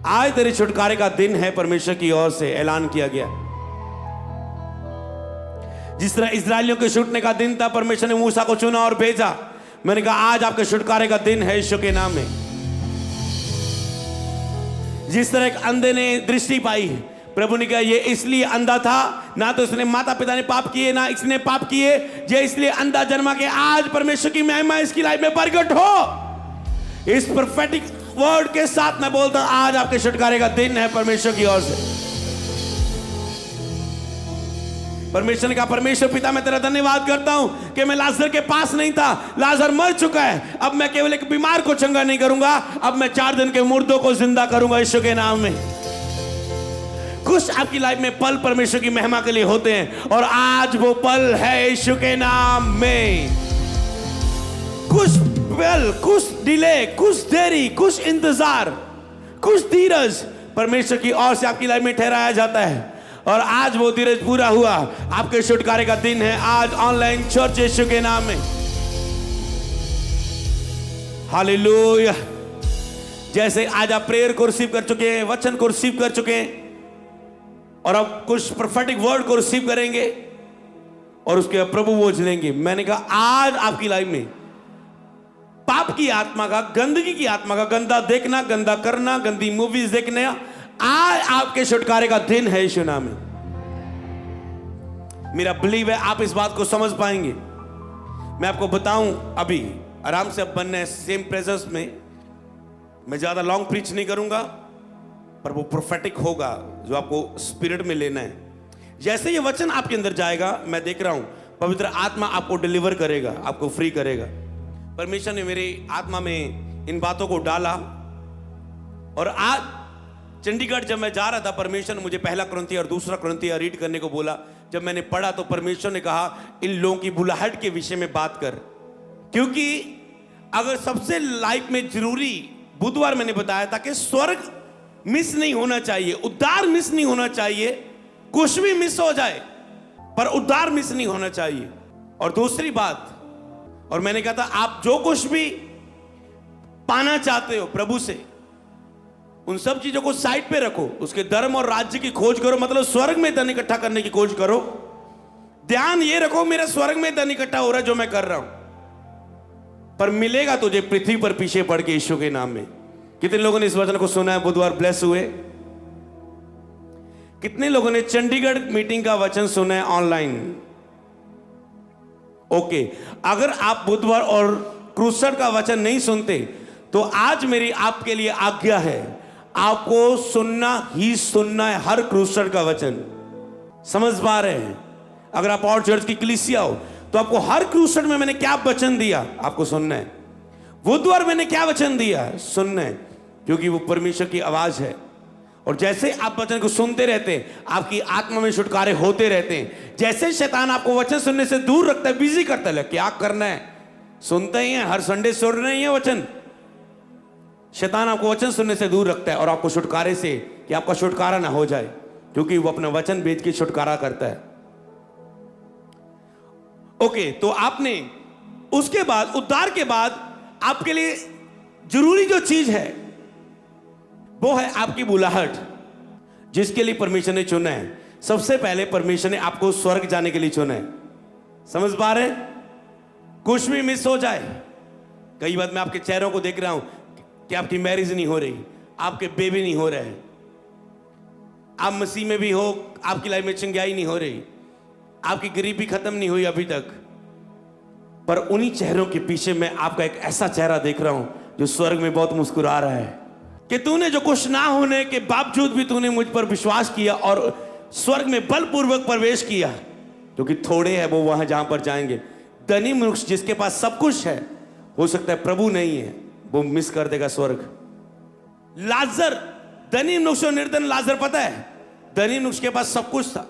आज तेरे छुटकारे का दिन है, परमेश्वर की ओर से ऐलान किया गया। जिस तरह इस्राएलियों के छूटने का दिन था, परमेश्वर ने मूसा को चुना और भेजा। मैंने कहा आज आपके छुटकारे का दिन है यीशु के नाम में। जिस तरह एक अंधे ने दृष्टि पाई, प्रभु ने कहा ये इसलिए अंधा था, ना तो इसने माता पिता ने पाप किए ना इसने पाप किए, ये इसलिए अंधा जन्मा के आज परमेश्वर की महिमा इसकी लाइफ में प्रकट हो। इस प्रोफेटिक वर्ड के साथ मैं बोलता हूं आज आपके छुटकारे का दिन है परमेश्वर की ओर से। परमेश्वर ने कहा, परमेश्वर पिता मैं तेरा धन्यवाद करता हूं कि मैं लाजर के पास नहीं था, लाजर मर चुका है। अब मैं केवल एक बीमार को चंगा नहीं करूंगा, अब मैं 4 दिन के मुर्दों को जिंदा करूंगा यीशु के नाम में। कुछ आपकी लाइफ में पल परमेश्वर की महिमा के लिए होते हैं और आज वो पल है यीशु के नाम में। कुछ पल, कुछ डिले, कुछ देरी, कुछ इंतजार, कुछ धीरज परमेश्वर की ओर से आपकी लाइफ में ठहराया जाता है और आज वो धीरज पूरा हुआ। आपके छुटकारे का दिन है आज ऑनलाइन चर्च यीशु के नाम में। हालेलुया। जैसे आज आप प्रेयर को रिसीव कर चुके हैं, वचन को रिसीव कर चुके हैं और अब कुछ प्रोफेटिक वर्ड को रिसीव करेंगे और उसके बाद प्रभु बोझ लेंगे। मैंने कहा आज आपकी लाइफ में पाप की आत्मा का, गंदगी की आत्मा का, गंदा देखना, गंदा करना, गंदी मूवीज देखने, आज आपके छुटकारे का दिन है यीशु नाम में। मेरा बिलीव है आप इस बात को समझ पाएंगे। मैं आपको बताऊं, अभी आराम से अब बनने सेम प्रेजेंस में मैं ज्यादा लॉन्ग प्रीच नहीं करूंगा, पर वो प्रोफेटिक होगा जो आपको स्पिरिट में लेना है। जैसे ये वचन आपके अंदर जाएगा, मैं देख रहा हूं पवित्र आत्मा आपको डिलीवर करेगा, आपको फ्री करेगा। परमेश्वर ने मेरी आत्मा में इन बातों को डाला और आज चंडीगढ़ जब मैं जा रहा था, परमेश्वर ने मुझे पहला कुरिन्थियों और दूसरा कुरिन्थियों रीड करने को बोला। जब मैंने पढ़ा तो परमेश्वर ने कहा इन लोगों की बुलाहट के विषय में बात कर, क्योंकि अगर सबसे लाइफ में जरूरी, बुधवार मैंने बताया था कि स्वर्ग मिस नहीं होना चाहिए, उद्धार मिस नहीं होना चाहिए, कुछ भी मिस हो जाए पर उद्धार मिस नहीं होना चाहिए। और दूसरी बात, और मैंने कहा था आप जो कुछ भी पाना चाहते हो प्रभु से, उन सब चीजों को साइड पे रखो, उसके धर्म और राज्य की खोज करो, मतलब स्वर्ग में धन इकट्ठा करने की खोज करो। ध्यान ये रखो मेरा स्वर्ग में धन इकट्ठा हो रहा है जो मैं कर रहा हूं, पर मिलेगा तुझे पृथ्वी पर पीछे पड़ के यीशु के नाम में। कितने लोगों ने इस वचन को सुना है? बुधवार ब्लेस हुए। कितने लोगों ने चंडीगढ़ मीटिंग का वचन सुना है ऑनलाइन? ओके, अगर आप बुधवार और क्रूसर का वचन नहीं सुनते तो आज मेरी आपके लिए आज्ञा है, आपको सुनना ही सुनना है हर क्रूसर का वचन। समझ पा रहे हैं? अगर आप और चर्च की कलीसिया हो तो आपको हर क्रूसर में मैंने क्या वचन दिया आपको सुनना है, बुधवार मैंने क्या वचन दिया सुनना है, क्योंकि वो परमेश्वर की आवाज है। और जैसे आप वचन को सुनते रहते हैं आपकी आत्मा में छुटकारे होते रहते हैं। जैसे शैतान आपको वचन सुनने से दूर रखता है, बिजी करता है, क्या करना है सुनते ही है, हर संडे सुन रहे हैं वचन। शैतान आपको वचन सुनने से दूर रखता है और आपको छुटकारे से, कि आपका छुटकारा ना हो जाए, क्योंकि वो अपना वचन बेच के छुटकारा करता है। ओके, तो आपने उसके बाद, उद्धार के बाद आपके लिए जरूरी जो चीज है वो है आपकी बुलाहट, जिसके लिए परमेश्वर ने चुना है। सबसे पहले परमेश्वर ने आपको स्वर्ग जाने के लिए चुना है। समझ पा रहे? कुछ भी मिस हो जाए, कई बार मैं आपके चेहरों को देख रहा हूं कि आपकी मैरिज नहीं हो रही, आपके बेबी नहीं हो रहे, आप मसीह में भी हो, आपकी लाइफ में चंगाई नहीं हो रही, आपकी गरीबी खत्म नहीं हुई अभी तक, पर उन्हीं चेहरों के पीछे मैं आपका एक ऐसा चेहरा देख रहा हूं जो स्वर्ग में बहुत मुस्कुरा रहा है कि तूने जो कुछ ना होने के बावजूद भी तूने मुझ पर विश्वास किया और स्वर्ग में बलपूर्वक प्रवेश किया, क्योंकि थोड़े हैं वो वहां जहां पर जाएंगे। धनी मनुष्य जिसके पास सब कुछ है, हो सकता है प्रभु नहीं है, वो मिस कर देगा स्वर्ग। लाजर, धनी मनुष्य और निर्धन लाजर, पता है धनी मनुष्य के पास सब कुछ था,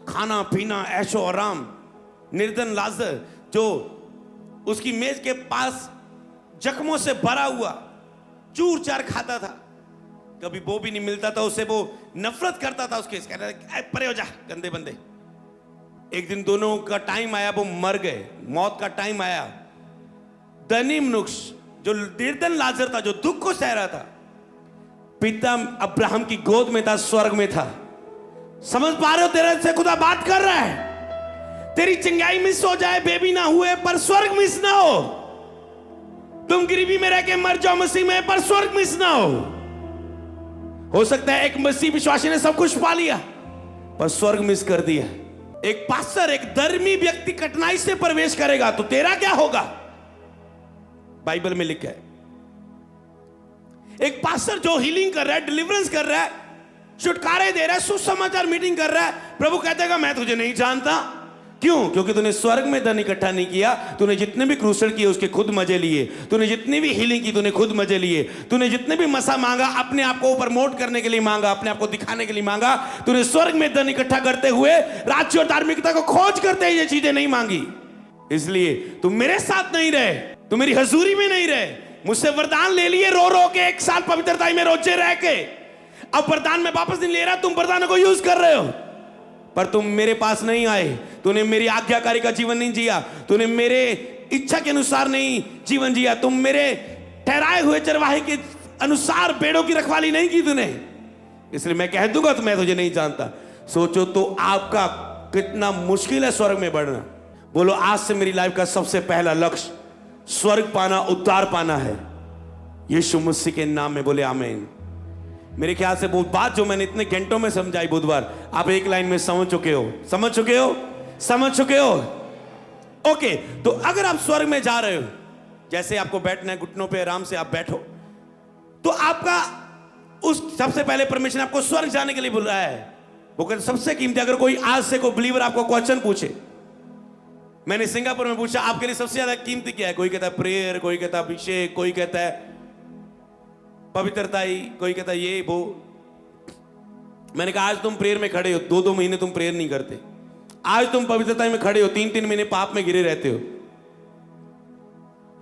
खाना पीना ऐशो आराम। निर्धन लाजर जो उसकी मेज के पास जख्मों से भरा हुआ चूर चार खाता था, कभी वो भी नहीं मिलता था उसे, वो नफरत करता था उसके, परे हो जा गंदे बंदे। एक दिन दोनों का टाइम आया, वो मर गए, मौत का टाइम आया। धनी मनुष्य जो निर्धन लाजर था, जो दुख को सह रहा था, पिता अब्राहम की गोद में था, स्वर्ग में था। समझ पा रहे हो? तेरे से खुदा बात कर रहा है। तेरी चिंगाई मिस हो जाए, बेबी ना हुए, पर स्वर्ग मिस ना हो। तुम गरीबी में रह के मर जाओ मसीह में, पर स्वर्ग मिस ना हो सकता है एक मसीह विश्वासी ने सब कुछ पा लिया पर स्वर्ग मिस कर दिया। एक पास्टर, एक धर्मी व्यक्ति कठिनाई से प्रवेश करेगा तो तेरा क्या होगा? बाइबल में लिखा है। एक पास्टर जो हीलिंग कर रहा है, डिलीवरेंस कर रहा है, छुटकारे दे रहा है, सुसमाचार मीटिंग कर रहा है, प्रभु कहता है मैं तुझे नहीं जानता। क्यों? क्योंकि तूने स्वर्ग में धन इकट्ठा नहीं किया। तूने जितने भी क्रूसेड किए उसके खुद मजे लिए। तूने जितनी भी हीलिंग की तूने खुद मजे लिए। तूने जितने भी मसा मांगा अपने आप को प्रमोट करने के लिए मांगा, अपने आप को दिखाने के लिए मांगा। तूने स्वर्ग में धन इकट्ठा करते हुए राज्य और धार्मिकता को खोज करते ये चीजें नहीं मांगी। इसलिए तुम मेरे साथ नहीं रहे, तुम मेरी हजूरी में नहीं रहे। मुझसे वरदान ले लिए रो रो के, 1 साल पवित्रता में रोजे रह के, अब वरदान में वापस नहीं ले रहा। तुम वरदानों को यूज कर रहे हो पर तुम मेरे पास नहीं आए। तूने मेरी आज्ञाकारी का जीवन नहीं जिया। तूने मेरे इच्छा के अनुसार नहीं जीवन जिया। तुम मेरे ठहराए हुए चरवाहे के अनुसार भेड़ों की रखवाली नहीं की तूने। इसलिए मैं कह दूंगा तो मैं तुझे नहीं जानता। सोचो तो आपका कितना मुश्किल है स्वर्ग में बढ़ना। बोलो आज से मेरी लाइफ का सबसे पहला लक्ष्य स्वर्ग पाना, उद्धार पाना है। यीशु मसीह के नाम में बोले आमीन। मेरे ख्याल से वो बात जो मैंने इतने घंटों में समझाई बुधवार, आप एक लाइन में समझ चुके हो, समझ चुके हो, समझ चुके हो। ओके, तो अगर आप स्वर्ग में जा रहे हो, जैसे आपको बैठना है घुटनों पे आराम से आप बैठो, तो आपका उस सबसे पहले परमेश्वर आपको स्वर्ग जाने के लिए बुला रहा है। वो कहते सबसे कीमती, अगर कोई आज से कोई बिलीवर आपको क्वेश्चन पूछे, मैंने सिंगापुर में पूछा आपके लिए सबसे ज्यादा कीमती क्या है? कोई कहता है प्रेयर, कोई कहता है अभिषेक, कोई कहता है पवित्रताई, कोई कहता है ये वो। मैंने कहा आज तुम प्रेयर में खड़े हो, 2-2 महीने तुम प्रेयर नहीं करते। आज तुम पवित्रता में खड़े हो, 3-3 महीने पाप में गिरे रहते हो।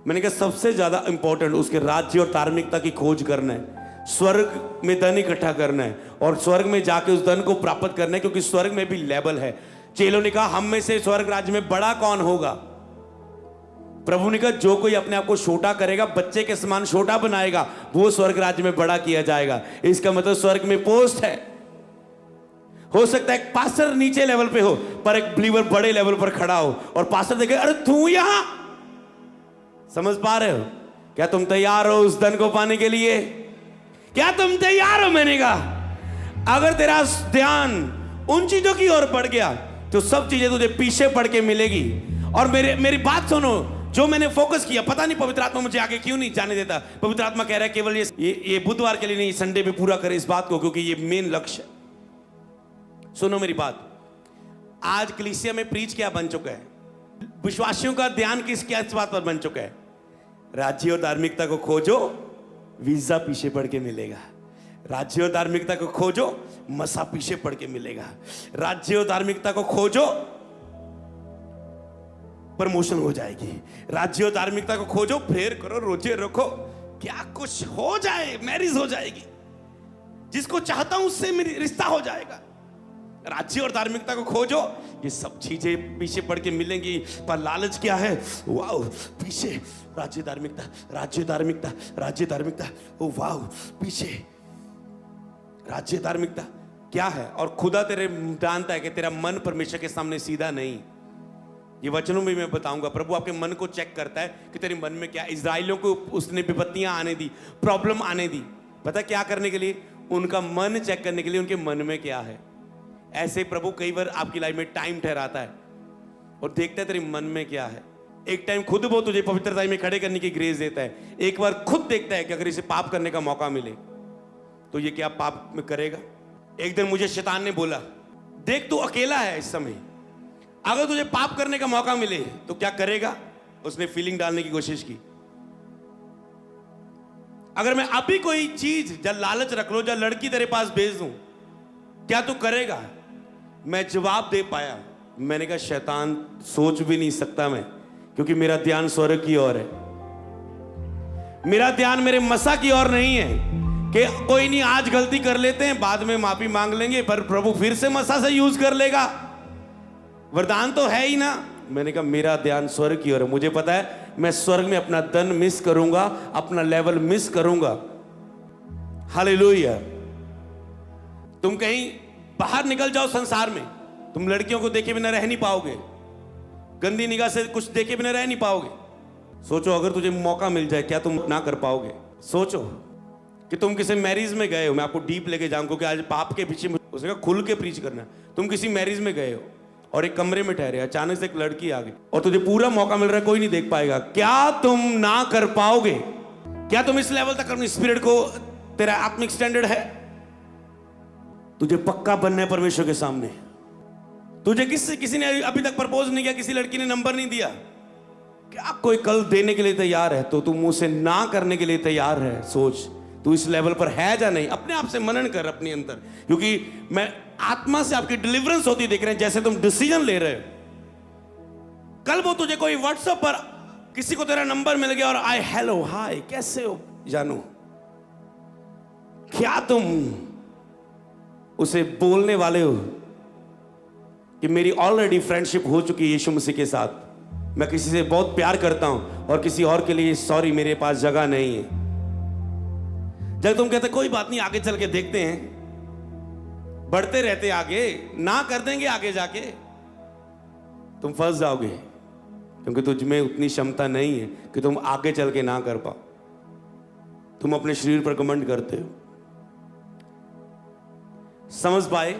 मैंने कहा सबसे ज्यादा इंपॉर्टेंट उसके राज्य और धार्मिकता की खोज करना है, स्वर्ग में धन इकट्ठा करना है और स्वर्ग में जाके उस धन को प्राप्त करना है, क्योंकि स्वर्ग में भी लेवल है। चेलों ने कहा हम में से स्वर्ग राज्य में बड़ा कौन होगा? प्रभु ने कहा जो कोई अपने आप को छोटा करेगा, बच्चे के समान छोटा बनाएगा, वो स्वर्ग राज्य में बड़ा किया जाएगा। इसका मतलब स्वर्ग में पोस्ट है। हो सकता है एक पास्टर नीचे लेवल पे हो पर एक बिलीवर बड़े लेवल पर खड़ा हो और पास्टर देखे अरे तू यहां। समझ पा रहे हो? क्या तुम तैयार हो उस धन को पाने के लिए? क्या तुम तैयार हो? मैंने कहा अगर तेरा ध्यान उन चीजों की ओर बढ़ गया तो सब चीजें तुझे पीछे पड़ के मिलेगी। और मेरी बात सुनो, जो मैंने फोकस किया, पता नहीं पवित्र आत्मा मुझे आगे क्यों नहीं जाने देता। पवित्र आत्मा कह रहा है केवल ये बुधवार के लिए नहीं, संडे पे पूरा करे इस बात को, क्योंकि ये मेन लक्ष्य है। सुनो मेरी बात, आज कलीसिया में प्रीच क्या बन चुका है? विश्वासियों का ध्यान किस बात पर बन चुका है? राज्य और धार्मिकता को खोजो, वीजा पीछे पड़ के मिलेगा। राज्य और धार्मिकता को खोजो, मसा पीछे पड़ के मिलेगा। राज्य और धार्मिकता को खोजो, प्रमोशन हो जाएगी। राज्य और धार्मिकता को खोजो, प्रेयर करो, रोजे रखो, क्या कुछ हो जाए, मैरिज हो जाएगी। जिसको चाहता हूं उससे मेरी रिश्ता हो जाएगा। राज्य और धार्मिकता को खोजो, ये सब चीजें पीछे पड़ के मिलेंगी। पर लालच क्या है? वाह पीछे राज्य धार्मिकता, राज्य धार्मिकता, राज्य धार्मिकता, ओ वाह पीछे राज्य धार्मिकता क्या है? और खुदा तेरे जानता है कि तेरा मन परमेश्वर के सामने सीधा नहीं। ये वचनों में मैं बताऊंगा। प्रभु आपके मन को चेक करता है कि तेरे मन में क्या। इजराइलियों को उसने विपत्तियां आने दी, प्रॉब्लम आने दी, पता क्या करने के लिए? उनका मन चेक करने के लिए, उनके मन में क्या है। ऐसे प्रभु कई बार आपकी लाइफ में टाइम ठहराता है और देखता है तेरे मन में क्या है। एक टाइम खुद वो तुझे पवित्रता में खड़े करने की ग्रेस देता है। एक बार खुद देखता है कि अगर इसे पाप करने का मौका मिले तो ये क्या पाप में करेगा। एक दिन मुझे शैतान ने बोला, देख तू अकेला है इस समय, अगर तुझे पाप करने का मौका मिले तो क्या करेगा। उसने फीलिंग डालने की कोशिश की, अगर मैं अभी कोई चीज जब लालच रख लो, जब लड़की तेरे पास भेज दूं, क्या तू करेगा। मैं जवाब दे पाया, मैंने कहा शैतान सोच भी नहीं सकता मैं, क्योंकि मेरा ध्यान स्वर्ग की ओर है। मेरा ध्यान मेरे मसा की ओर नहीं है कि कोई नहीं आज गलती कर लेते हैं, बाद में माफी मांग लेंगे, पर प्रभु फिर से मसा से यूज कर लेगा। वरदान तो है ही ना। मैंने कहा मेरा ध्यान स्वर्ग की ओर है। मुझे पता है मैं स्वर्ग में अपना धन मिस करूंगा, अपना लेवल मिस करूंगा। हालेलुया। तुम कहीं बाहर निकल जाओ संसार में, तुम लड़कियों को देखे बिना रह नहीं पाओगे, गंदी निगाह से कुछ देखे बिना रह नहीं पाओगे। सोचो अगर तुझे मौका मिल जाए क्या तुम ना कर पाओगे? सोचो कि तुम किसी मैरिज में गए हो, मैं आपको डीप लेके जाऊं क्योंकि आज पाप के पीछे उसने कहा खुल के प्रीच करना। तुम किसी मैरिज में गए हो और एक कमरे में ठहरे, अचानक से एक लड़की आ गई और तुझे पूरा मौका मिल रहा है, कोई नहीं देख पाएगा, क्या तुम ना कर पाओगे? क्या तुम इस लेवल तक अपनी स्पिरिट को, तेरा आत्मिक स्टैंडर्ड है? तुझे पक्का बनना है परमेश्वर के सामने। तुझे किसी ने अभी तक प्रपोज नहीं किया, किसी लड़की ने नंबर नहीं दिया, क्या कोई कल देने के लिए तैयार है? तो तू मुंह से ना करने के लिए तैयार है? सोच तू इस लेवल पर है या नहीं। अपने आप से मनन कर अपने अंदर, क्योंकि मैं आत्मा से आपकी डिलीवरेंस होती देख रहे हैं जैसे तुम डिसीजन ले रहे हो। कल वो तुझे कोई व्हाट्सएप पर किसी को तेरा नंबर मिल गया और आई हेलो हाय कैसे हो जानू, क्या तुम उसे बोलने वाले हो कि मेरी ऑलरेडी फ्रेंडशिप हो चुकी है यीशु मसीह के साथ, मैं किसी से बहुत प्यार करता हूं और किसी और के लिए सॉरी मेरे पास जगह नहीं है। जब तुम कहते कोई बात नहीं आगे चल के देखते हैं, बढ़ते रहते आगे, ना कर देंगे आगे जाके, तुम फंस जाओगे क्योंकि तुझ में उतनी क्षमता नहीं है कि तुम आगे चल के ना कर पाओ। तुम अपने शरीर पर घमंड करते हो। समझ पाए?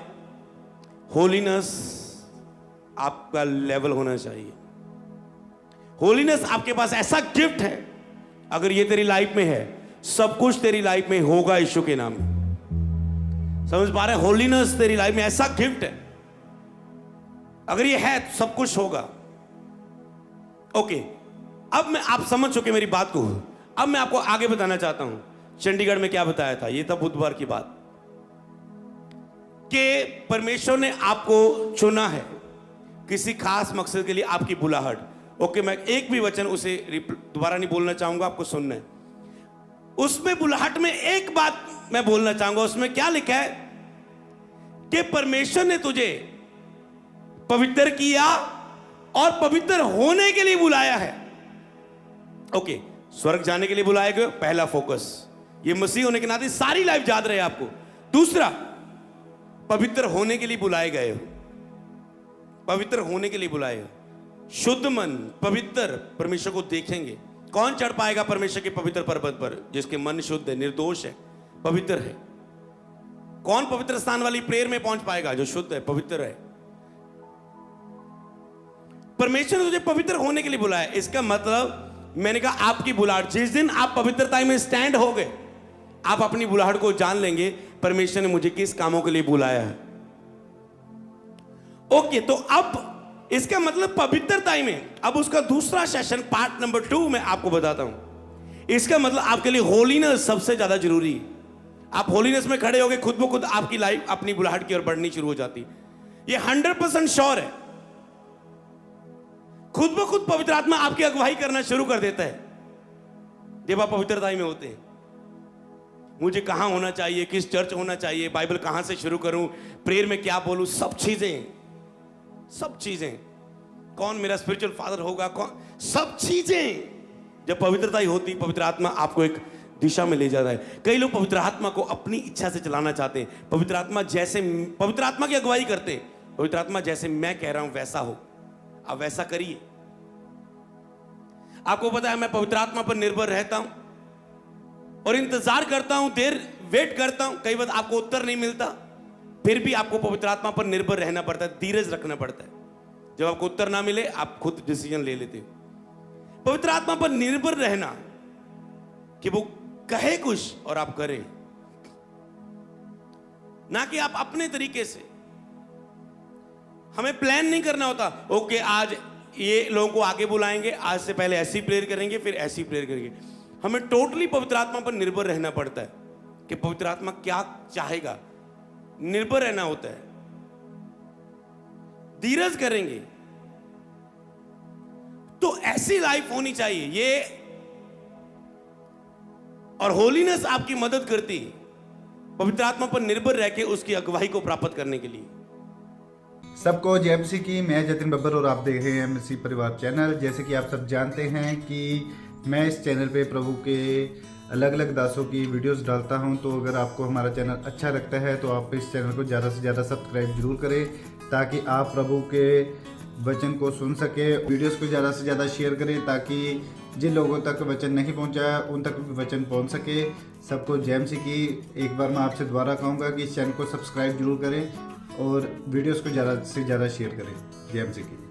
होलीनेस आपका लेवल होना चाहिए। होलीनेस आपके पास ऐसा गिफ्ट है, अगर ये तेरी लाइफ में है सब कुछ तेरी लाइफ में होगा यीशु के नाम में। समझ पा रहे? होलीनेस तेरी लाइफ में ऐसा गिफ्ट है, अगर ये है तो सब कुछ होगा। ओके, अब मैं, आप समझ चुके मेरी बात को, अब मैं आपको आगे बताना चाहता हूं। चंडीगढ़ में क्या बताया था, ये था बुधवार की बात, कि परमेश्वर ने आपको चुना है किसी खास मकसद के लिए, आपकी बुलाहट। ओके, मैं एक भी वचन उसे दोबारा नहीं बोलना चाहूंगा, आपको सुनना है। उसमें बुलाहट में एक बात मैं बोलना चाहूंगा, उसमें क्या लिखा है कि परमेश्वर ने तुझे पवित्र किया और पवित्र होने के लिए बुलाया है। ओके, स्वर्ग जाने के लिए बुलाया गया, पहला फोकस ये मसीह होने के नाते सारी लाइफ याद रहे आपको। दूसरा, पवित्र होने के लिए बुलाए गए हो, पवित्र होने के लिए बुलाए हो। शुद्ध मन, पवित्र, परमेश्वर को देखेंगे। कौन चढ़ पाएगा परमेश्वर के पवित्र पर्वत पर? जिसके मन शुद्ध है, निर्दोष है, पवित्र है। कौन पवित्र स्थान वाली प्रेयर में पहुंच पाएगा? जो शुद्ध है, पवित्र है। परमेश्वर ने तुझे पवित्र होने के लिए बुलाया। इसका मतलब मैंने कहा आपकी बुलाहट, जिस दिन आप पवित्रता में स्टैंड हो गए, आप अपनी बुलाहट को जान लेंगे परमेश्वर ने मुझे किस कामों के लिए बुलाया है। ओके, तो अब इसका मतलब पवित्रता में, अब उसका दूसरा सेशन पार्ट नंबर 2 में आपको बताता हूं। इसका मतलब आपके लिए होलीनेस सबसे ज्यादा जरूरी है। आप होलीनेस में खड़े होगे, खुद ब खुद आपकी लाइफ अपनी बुलाहट की ओर बढ़नी शुरू हो जाती। ये 100% श्योर है। खुद ब खुद पवित्र आत्मा आपकी अगुवाई करना शुरू कर देता है जब आप पवित्रता में होते हैं। मुझे कहां होना चाहिए, किस चर्च होना चाहिए, बाइबल कहां से शुरू करूं, प्रेयर में क्या बोलूं, सब चीजें, कौन मेरा स्पिरिचुअल फादर होगा, कौन, सब चीजें जब पवित्रता ही होती, पवित्र आत्मा आपको एक दिशा में ले जाता है। कई लोग पवित्र आत्मा को अपनी इच्छा से चलाना चाहते हैं। पवित्र आत्मा की अगुवाई करते हैं। पवित्र आत्मा जैसे मैं कह रहा हूं वैसा हो, आप वैसा करिए। आपको पता है मैं पवित्र आत्मा पर निर्भर रहता हूं और इंतजार करता हूं, देर वेट करता हूं। कई बार आपको उत्तर नहीं मिलता, फिर भी आपको पवित्र आत्मा पर निर्भर रहना पड़ता है, धीरज रखना पड़ता है। जब आपको उत्तर ना मिले आप खुद डिसीजन ले लेते हो। पवित्र आत्मा पर निर्भर रहना कि वो कहे कुछ और आप करें, ना कि आप अपने तरीके से। हमें प्लान नहीं करना होता, ओके आज ये लोगों को आगे बुलाएंगे, आज से पहले ऐसी प्रेयर करेंगे, फिर ऐसी प्रेयर करेंगे। हमें टोटली पवित्र आत्मा पर निर्भर रहना पड़ता है कि पवित्र आत्मा क्या चाहेगा, निर्भर रहना होता है। धीरज करेंगे तो ऐसी लाइफ होनी चाहिए ये, और होलीनेस आपकी मदद करती है पवित्र आत्मा पर निर्भर रह के उसकी अगुवाई को प्राप्त करने के लिए। सबको जय मसीह की। मैं जतिन बब्बर और आप देख रहे हैं मसीह परिवार चैनल। जैसे कि आप सब जानते हैं कि मैं इस चैनल पे प्रभु के अलग अलग दासों की वीडियोस डालता हूं। तो अगर आपको हमारा चैनल अच्छा लगता है तो आप इस चैनल को ज़्यादा से ज़्यादा सब्सक्राइब जरूर करें, ताकि आप प्रभु के वचन को सुन सके। वीडियोस को ज़्यादा से ज़्यादा शेयर करें, ताकि जिन लोगों तक वचन नहीं पहुंचा उन तक भी वचन पहुंच सके। सबको जय मसीह की। एक बार मैं आपसे दोबारा कहूँगा कि इस चैनल को सब्सक्राइब जरूर करें और वीडियोस को ज़्यादा से ज़्यादा शेयर करें। जय मसीह की।